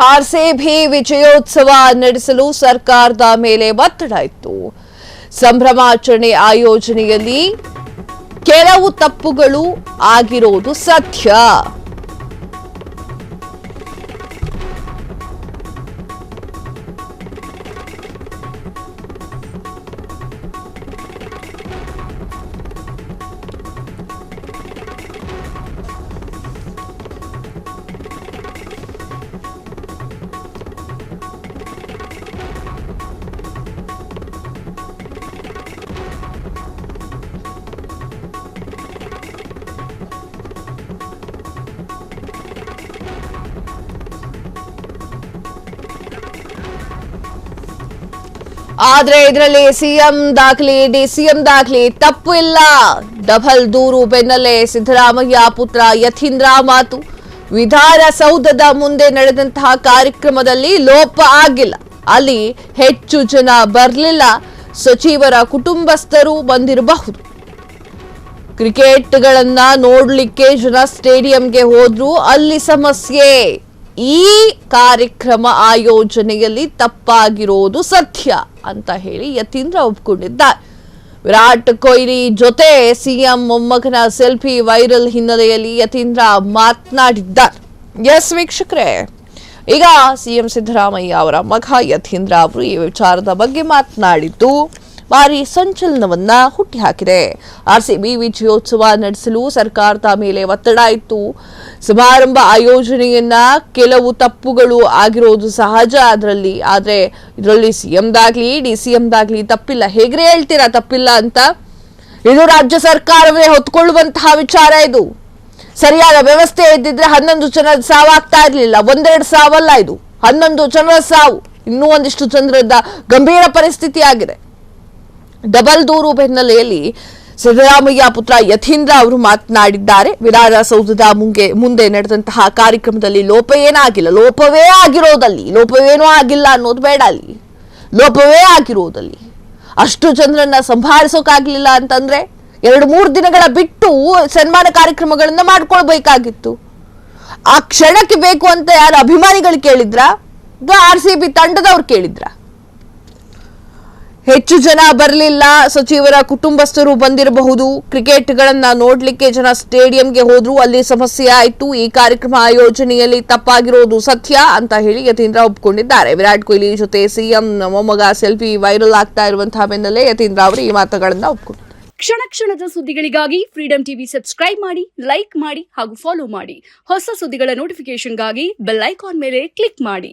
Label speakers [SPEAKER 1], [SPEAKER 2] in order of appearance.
[SPEAKER 1] RCB ವಿಜಯೋತ್ಸವ ನಡೆಸಲು ಸರ್ಕಾರದ ಮೇಲೆ ಒತ್ತಡ ಇತ್ತು. ಸಂಭ್ರಮಾಚರಣೆ ಆಯೋಜನೆಯಲ್ಲಿ ಕೆಲವು ತಪ್ಪುಗಳು ಆಗಿರೋದು ಸತ್ಯ. ಆದ್ರೆ ಇದರಲ್ಲಿ ಸಿಎಂ ದಾಖಲೆ ಡಿಸಿಎಂ ದಾಖಲೆ ತಪ್ಪು ಇಲ್ಲ. ಡಬಲ್ ದೂರು ಬೆನ್ನಲ್ಲೇ ಸಿದ್ದರಾಮಯ್ಯ ಪುತ್ರ ಯತೀಂದ್ರ ಮಾತು. ವಿಧಾನಸೌಧದ ಮುಂದೆ ನಡೆದಂತಹ ಕಾರ್ಯಕ್ರಮದಲ್ಲಿ ಲೋಪ ಆಗಿಲ್ಲ. ಅಲ್ಲಿ ಹೆಚ್ಚು ಜನ ಬರಲಿಲ್ಲ. ಸಚಿವರ ಕುಟುಂಬಸ್ಥರು ಬಂದಿರಬಹುದು. ಕ್ರಿಕೆಟ್ಗಳನ್ನ ನೋಡ್ಲಿಕ್ಕೆ ಜನ ಸ್ಟೇಡಿಯಂಗೆ ಹೋದ್ರು, ಅಲ್ಲಿ ಸಮಸ್ಯೆ. ಈ ಕಾರ್ಯಕ್ರಮ ಆಯೋಜನೆಯಲ್ಲಿ ತಪ್ಪಾಗಿರೋದು ಸತ್ಯ ಅಂತ ಹೇಳಿ ಯತೀಂದ್ರ ಒಪ್ಪಿಕೊಂಡಿದ್ದಾರೆ. ವಿರಾಟ್ ಕೊಹ್ಲಿ ಜೊತೆ ಸಿಎಂ ಮೊಮ್ಮಗನ ಸೆಲ್ಫಿ ವೈರಲ್ ಹಿನ್ನೆಲೆಯಲ್ಲಿ ಯತೀಂದ್ರ ಮಾತನಾಡಿದ್ದಾರೆ. ಎಸ್ ವೀಕ್ಷಕರೇ, ಈಗ ಸಿಎಂ ಸಿದ್ದರಾಮಯ್ಯ ಅವರ ಮಗ ಯತೀಂದ್ರ ಅವರು ಈ ವಿಚಾರದ ಬಗ್ಗೆ ಮಾತನಾಡಿದ್ದು ಭಾರಿ ಸಂಚಲನವನ್ನ ಹುಟ್ಟಿಹಾಕಿದೆ. ಆರ್ಸಿಬಿ ವಿಜಯೋತ್ಸವ ನಡೆಸಲು ಸರ್ಕಾರದ ಮೇಲೆ ಒತ್ತಡ ಇತ್ತು. ಸಮಾರಂಭ ಆಯೋಜನೆಯನ್ನ ಕೆಲವು ತಪ್ಪುಗಳು ಆಗಿರೋದು ಸಹಜ ಆದ್ರೆ ಇದರಲ್ಲಿ ಸಿಎಂ ದಾಗ್ಲಿ ಡಿಸಿಎಂ ದಾಗ್ಲಿ ತಪ್ಪಿಲ್ಲ. ಹೇಗ್ರೆ ಹೇಳ್ತೀರಾ ತಪ್ಪಿಲ್ಲ ಅಂತ? ಇದು ರಾಜ್ಯ ಸರ್ಕಾರವೇ ಹೊತ್ಕೊಳ್ಳುವಂತಹ ವಿಚಾರ. ಇದು ಸರಿಯಾದ ವ್ಯವಸ್ಥೆ ಇದ್ದಿದ್ರೆ 11 ಜನರ ಸಾವಾಗ್ತಾ ಇರ್ಲಿಲ್ಲ. ಒಂದೆರಡು ಸಾವಲ್ಲ, ಇದು 11 ಜನರ ಸಾವು. ಇನ್ನೂ ಒಂದಿಷ್ಟು ಜನರದ ಗಂಭೀರ ಪರಿಸ್ಥಿತಿ ಆಗಿದೆ. ಡಬಲ್ ದೂರು ಬೆನ್ನಲೆಯಲ್ಲಿ ಸಿದ್ದರಾಮಯ್ಯ ಪುತ್ರ ಯತೀಂದ್ರ ಅವರು ಮಾತನಾಡಿದ್ದಾರೆ. ವಿಧಾನಸೌಧದ ಮುಂದೆ ನಡೆದಂತಹ ಕಾರ್ಯಕ್ರಮದಲ್ಲಿ ಲೋಪವೇ ಆಗಿರೋದೇನೂ ಆಗಿಲ್ಲ ಅನ್ನೋದು ಬೇಡ. ಅಲ್ಲಿ ಲೋಪವೇ ಆಗಿರೋದಲ್ಲಿ ಅಷ್ಟು ಜನರನ್ನ ಸಂಭಾಳಿಸೋಕಾಗ್ಲಿಲ್ಲ ಅಂತಂದ್ರೆ 2-3 ದಿನಗಳ ಬಿಟ್ಟು ಸನ್ಮಾನ ಕಾರ್ಯಕ್ರಮಗಳನ್ನ ಮಾಡ್ಕೊಳ್ಬೇಕಾಗಿತ್ತು. ಆ ಕ್ಷಣಕ್ಕೆ ಬೇಕು ಅಂತ ಯಾರು ಅಭಿಮಾನಿಗಳು ಕೇಳಿದ್ರ? ಆರ್ಸಿಬಿ ತಂಡದವ್ರು ಕೇಳಿದ್ರ? ಹೆಚ್ಚು ಜನ ಬರಲಿಲ್ಲ. ಸಚಿವರ ಕುಟುಂಬಸ್ಥರು ಬಂದಿರಬಹುದು. ಕ್ರಿಕೆಟ್ಗಳನ್ನ ನೋಡ್ಲಿಕ್ಕೆ ಜನ ಸ್ಟೇಡಿಯಂಗೆ ಹೋದ್ರು, ಅಲ್ಲಿ ಸಮಸ್ಯೆ ಆಯಿತು. ಈ ಕಾರ್ಯಕ್ರಮ ಆಯೋಜನೆಯಲ್ಲಿ ತಪ್ಪಾಗಿರೋದು ಸತ್ಯ ಅಂತ ಹೇಳಿ ಯತೀಂದ್ರ ಒಪ್ಪಿಕೊಂಡಿದ್ದಾರೆ. ವಿರಾಟ್ ಕೊಹ್ಲಿ ಜೊತೆ ಸಿಎಂ ಮೊಮ್ಮಗ ಸೆಲ್ಫಿ ವೈರಲ್ ಆಗ್ತಾ ಇರುವಂತಹ ಬೆನ್ನಲ್ಲೇ ಯತೀಂದ್ರ ಅವರು ಈ ಮಾತುಗಳನ್ನ ಒಪ್ಪಿಕೊಂಡಿದ್ದಾರೆ.
[SPEAKER 2] ಕ್ಷಣ ಕ್ಷಣದ ಸುದ್ದಿಗಳಿಗಾಗಿ ಫ್ರೀಡಂ ಟಿವಿ ಸಬ್ಸ್ಕ್ರೈಬ್ ಮಾಡಿ, ಲೈಕ್ ಮಾಡಿ ಹಾಗೂ ಫಾಲೋ ಮಾಡಿ. ಹೊಸ ಸುದ್ದಿಗಳ ನೋಟಿಫಿಕೇಶನ್ಗಾಗಿ ಬೆಲ್ ಐಕಾನ್ ಮೇಲೆ ಕ್ಲಿಕ್ ಮಾಡಿ.